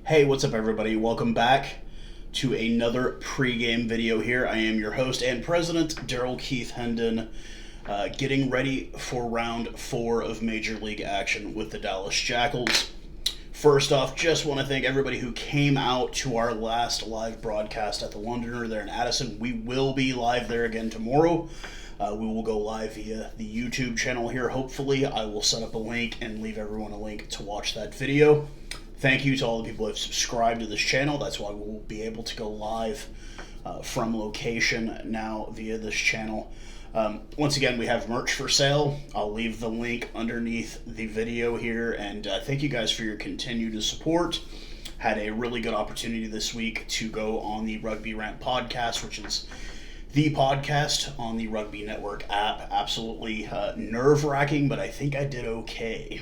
Hey, what's up, everybody? Welcome back to another pregame video here. I am your host and president, Daryl Keith Hendon, getting ready for round 4 of Major League action with the Dallas Jackals. First off, just want to thank everybody who came out to our last live broadcast at the Londoner there in Addison. We will be live there again tomorrow. We will go live via the YouTube channel here. Hopefully, I will set up a link and leave everyone a link to watch that video. Thank you to all the people who have subscribed to this channel. That's why we'll be able to go live from location now via this channel. Once again, we have merch for sale. I'll leave the link underneath the video here. And thank you guys for your continued support. Had a really good opportunity this week to go on the Rugby Rant podcast, which is the podcast on the Rugby Network app. Absolutely nerve-wracking, but I think I did okay.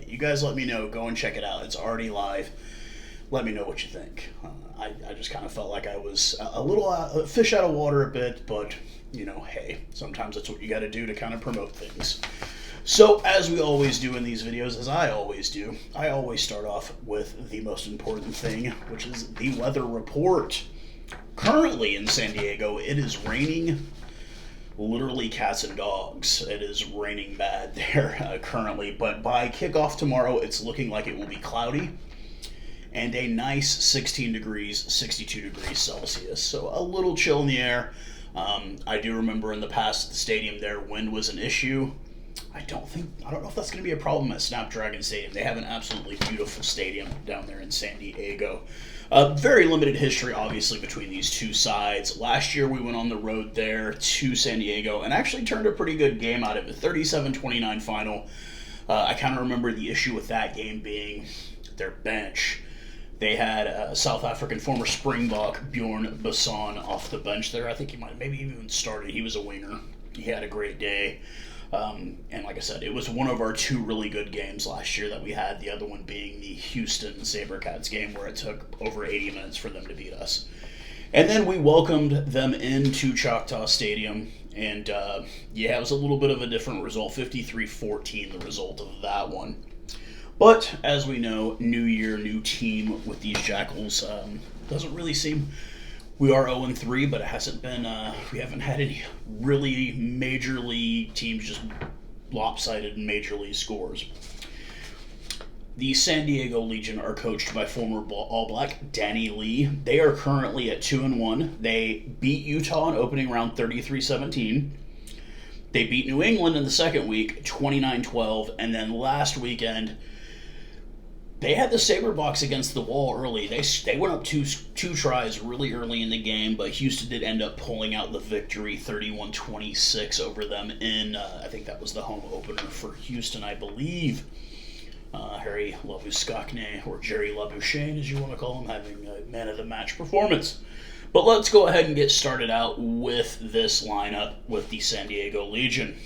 You guys let me know. Go and check it out. It's already live. Let me know what you think. I just kind of felt like I was a little fish out of water a bit, but, you know, hey, sometimes that's what you got to do to kind of promote things. So, as we always do in these videos, as I always do, I always start off with the most important thing, which is the weather report. Currently in San Diego, it is raining. Literally cats and dogs. It is raining bad there currently, but by kickoff tomorrow, it's looking like it will be cloudy and a nice 16 degrees, 62 degrees Celsius. So a little chill in the air. I do remember in the past at the stadium there, wind was an issue. I don't know if that's going to be a problem at Snapdragon Stadium. They have an absolutely beautiful stadium down there in San Diego. Very limited history, obviously, between these two sides. Last year, we went on the road there to San Diego and actually turned a pretty good game out of it. 37-29 final. I kind of remember the issue with that game being their bench. They had South African former Springbok Bjorn Basson off the bench there. I think he might have maybe even started. He was a winger. He had a great day. And like I said, it was one of our two really good games last year that we had, the other one being the Houston SaberCats game where it took over 80 minutes for them to beat us. And then we welcomed them into Choctaw Stadium, and it was a little bit of a different result, 53-14 the result of that one. But as we know, new year, new team with these Jackals. Doesn't really seem... We are 0-3, but it hasn't been, we haven't had any really major league teams just lopsided in major league scores. The San Diego Legion are coached by former All Black Danny Lee. They are currently at 2-1. They beat Utah in opening round 33-17. They beat New England in the second week 29-12, and then last weekend they had the Saberbox against the wall early. They went up two tries really early in the game, but Houston did end up pulling out the victory 31-26 over them in, I think that was the home opener for Houston, I believe. Harry Labuschagne, or Jerry Labuschagne, as you want to call him, having a man-of-the-match performance. But let's go ahead and get started out with this lineup with the San Diego Legion.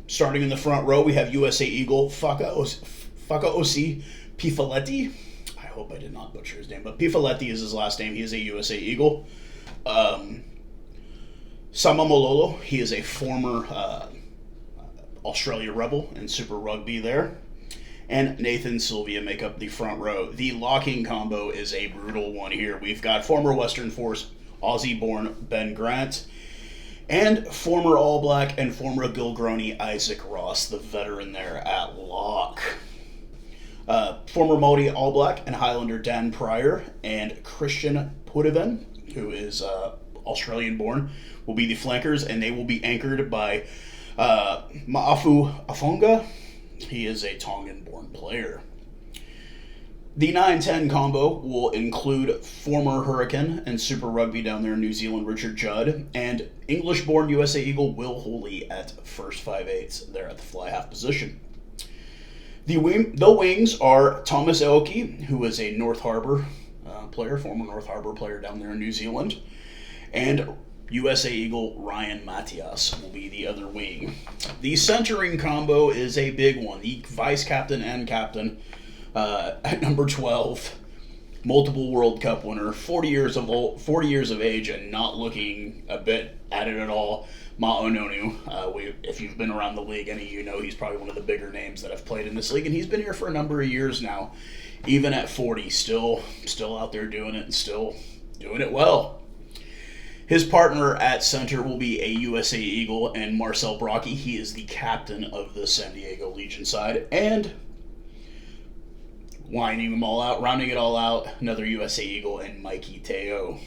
Starting in the front row, we have USA Eagle Fakaosi Pifaletti. I hope I did not butcher his name, but Pifaletti is his last name. He is a USA Eagle. Sama Mololo, he is a former Australia Rebel in Super Rugby there. And Nathan Sylvia make up the front row. The locking combo is a brutal one here. We've got former Western Force Aussie-born Ben Grant and former All Black and former Gilgroni Isaac Ross, the veteran there at lock. Former Māori All Black and Highlander Dan Pryor and Christian Pudiven, who is Australian-born, will be the flankers, and they will be anchored by Ma'afu Afonga. He is a Tongan-born player. The 9-10 combo will include former Hurricane and Super Rugby down there in New Zealand, Richard Judd, and English-born USA Eagle Will Hooley at first 5/8 there at the fly half position. The wings are Thomas Aoki, who is a North Harbour player, former North Harbour player down there in New Zealand, and USA Eagle Ryan Matias will be the other wing. The centering combo is a big one. The vice captain and captain at number 12 multiple World Cup winner, 40 years of age, and not looking a bit at it at all. Ma'ononu. If you've been around the league, any of you know he's probably one of the bigger names that have played in this league, and he's been here for a number of years now. Even at 40, still out there doing it and still doing it well. His partner at center will be a USA Eagle and Marcel Brocky. He is the captain of the San Diego Legion side. And rounding it all out, another USA Eagle and Mikey Teo.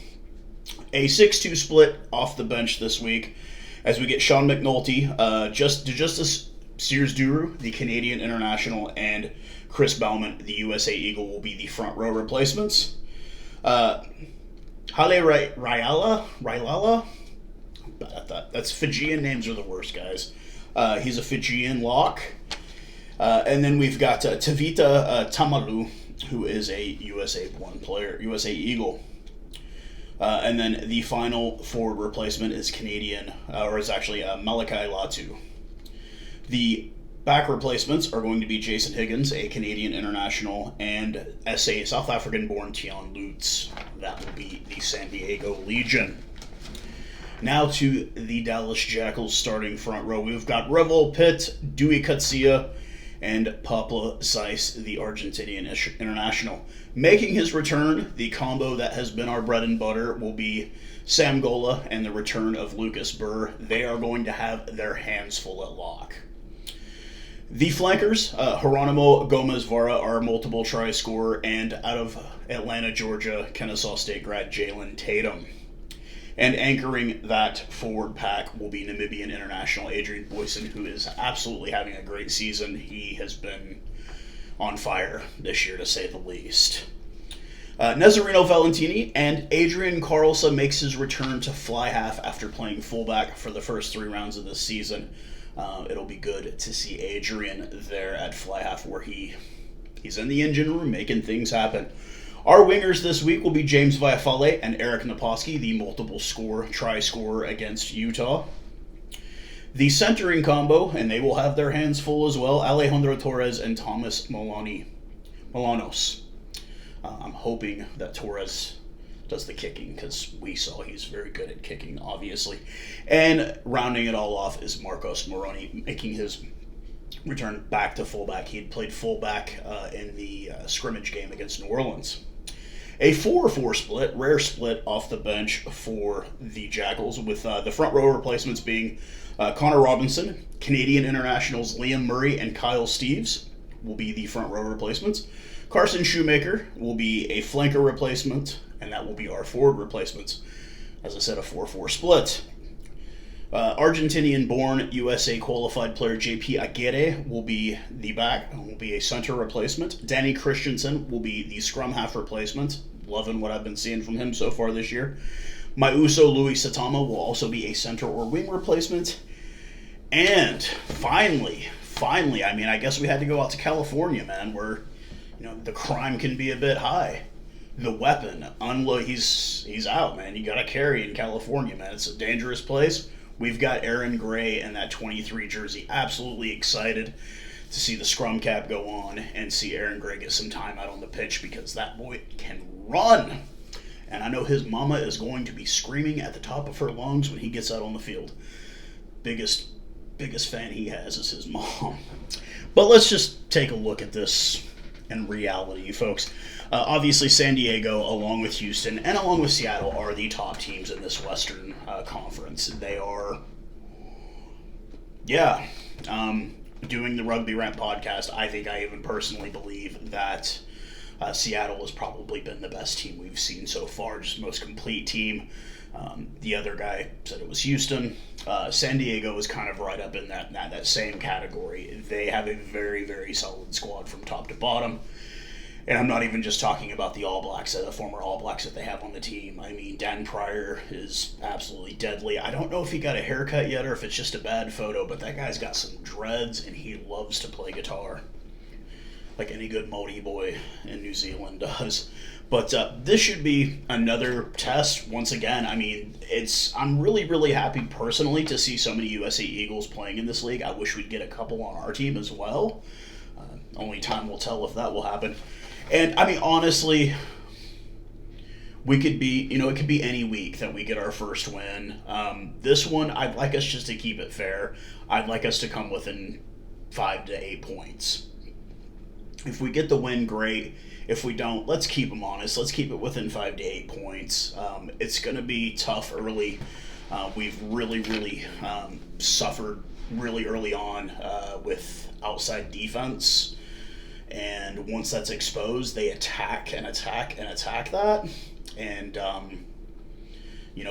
A 6-2 split off the bench this week as we get Sean McNulty, Justice Sears-Duru, the Canadian international, and Chris Bauman, the USA Eagle, will be the front row replacements. Hale Railala, that's Fijian names are the worst, guys. He's a Fijian lock. And then we've got Tavita Tamalu, who is a USA Eagle. And then the final forward replacement is Malachi Latu. The back replacements are going to be Jason Higgins, a Canadian international, and South African-born Tion Lutz. That will be the San Diego Legion. Now to the Dallas Jackals starting front row. We've got Revel Pitt, Dewey Katsia, and Pablo Zeiss, the Argentinian international. Making his return, the combo that has been our bread and butter will be Sam Gola and the return of Lucas Burr. They are going to have their hands full at lock. The flankers, Geronimo Gomez-Vara, our multiple try scorer, and out of Atlanta, Georgia, Kennesaw State grad Jalen Tatum. And anchoring that forward pack will be Namibian international Adrian Boyson, who is absolutely having a great season. He has been on fire this year, to say the least. Nezarino Valentini and Adrian Carlsa makes his return to fly half after playing fullback for the first 3 rounds of this season. It'll be good to see Adrian there at fly half, where he's in the engine room making things happen. Our wingers this week will be James Viafale and Eric Naposki, the multiple try scorer against Utah. The centering combo, and they will have their hands full as well, Alejandro Torres and Thomas Molanos. I'm hoping that Torres does the kicking, because we saw he's very good at kicking, obviously. And rounding it all off is Marcos Moroni, making his return back to fullback. He had played fullback in the scrimmage game against New Orleans. A 4-4 split, rare split off the bench for the Jackals, with the front row replacements being Connor Robinson, Canadian internationals Liam Murray and Kyle Steeves will be the front row replacements. Carson Shoemaker will be a flanker replacement, and that will be our forward replacements. As I said, a 4-4 split. Argentinian-born USA qualified player JP Aguirre will be a center replacement. Danny Christensen will be the scrum half replacement. Loving what I've been seeing from him so far this year. Mauso Luis Satama will also be a center or wing replacement. And finally, I guess we had to go out to California, man, where the crime can be a bit high. The weapon, he's out, man. You got to carry in California, man. It's a dangerous place. We've got Aaron Gray in that 23 jersey. Absolutely excited to see the scrum cap go on and see Aaron Gray get some time out on the pitch, because that boy can run. And I know his mama is going to be screaming at the top of her lungs when he gets out on the field. Biggest fan he has is his mom. But let's just take a look at this in reality, folks. Obviously, San Diego, along with Houston and along with Seattle, are the top teams in this Western Conference. They are, doing the Rugby Rant podcast, I think I even personally believe that Seattle has probably been the best team we've seen so far, just most complete team. The other guy said it was Houston. San Diego is kind of right up in that same category. They have a very, very solid squad from top to bottom. And I'm not even just talking about the All Blacks, the former All Blacks that they have on the team. I mean, Dan Pryor is absolutely deadly. I don't know if he got a haircut yet or if it's just a bad photo, but that guy's got some dreads and he loves to play guitar, like any good Māori boy in New Zealand does. But this should be another test once again. I mean, I'm really, really happy personally to see so many USA Eagles playing in this league. I wish we'd get a couple on our team as well. Only time will tell if that will happen. And, I mean, honestly, we could be, it could be any week that we get our first win. This one, I'd like us just to keep it fair. I'd like us to come within 5 to 8 points. If we get the win, great. If we don't, let's keep them honest. Let's keep it within 5 to 8 points. It's going to be tough early. We've really suffered really early on with outside defense. And once that's exposed, they attack and attack and attack that. And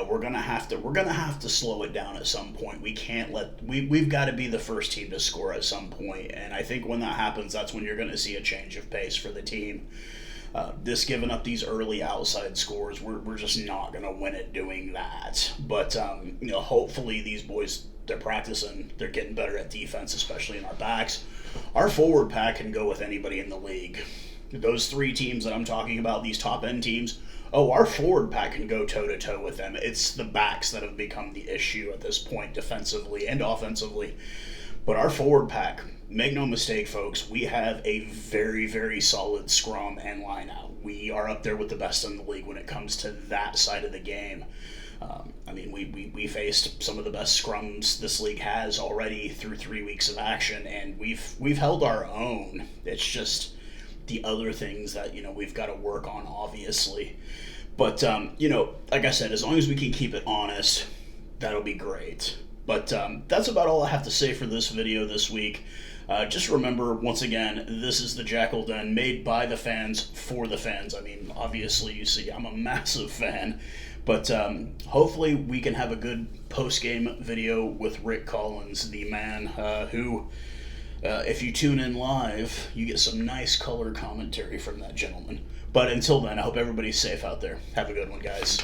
we're gonna have to slow it down at some point. We can't we've got to be the first team to score at some point. And I think when that happens, that's when you're going to see a change of pace for the team. This giving up these early outside scores, we're just not going to win it doing that. But hopefully these boys, they're practicing, they're getting better at defense, especially in our backs. Our forward pack can go with anybody in the league. Those three teams that I'm talking about, these top end teams, our forward pack can go toe to toe with them. It's the backs that have become the issue at this point, defensively and offensively. But our forward pack, make no mistake, folks, we have a very, very solid scrum and line out. We are up there with the best in the league when it comes to that side of the game. We faced some of the best scrums this league has already through 3 weeks of action, and we've held our own. It's just the other things that we've got to work on, obviously. But like I said, as long as we can keep it honest, that'll be great. But that's about all I have to say for this video this week. Just remember, once again, this is the Jackal Den, made by the fans for the fans. Obviously, you see, I'm a massive fan. But hopefully we can have a good post-game video with Rick Collins, the man who, if you tune in live, you get some nice color commentary from that gentleman. But until then, I hope everybody's safe out there. Have a good one, guys.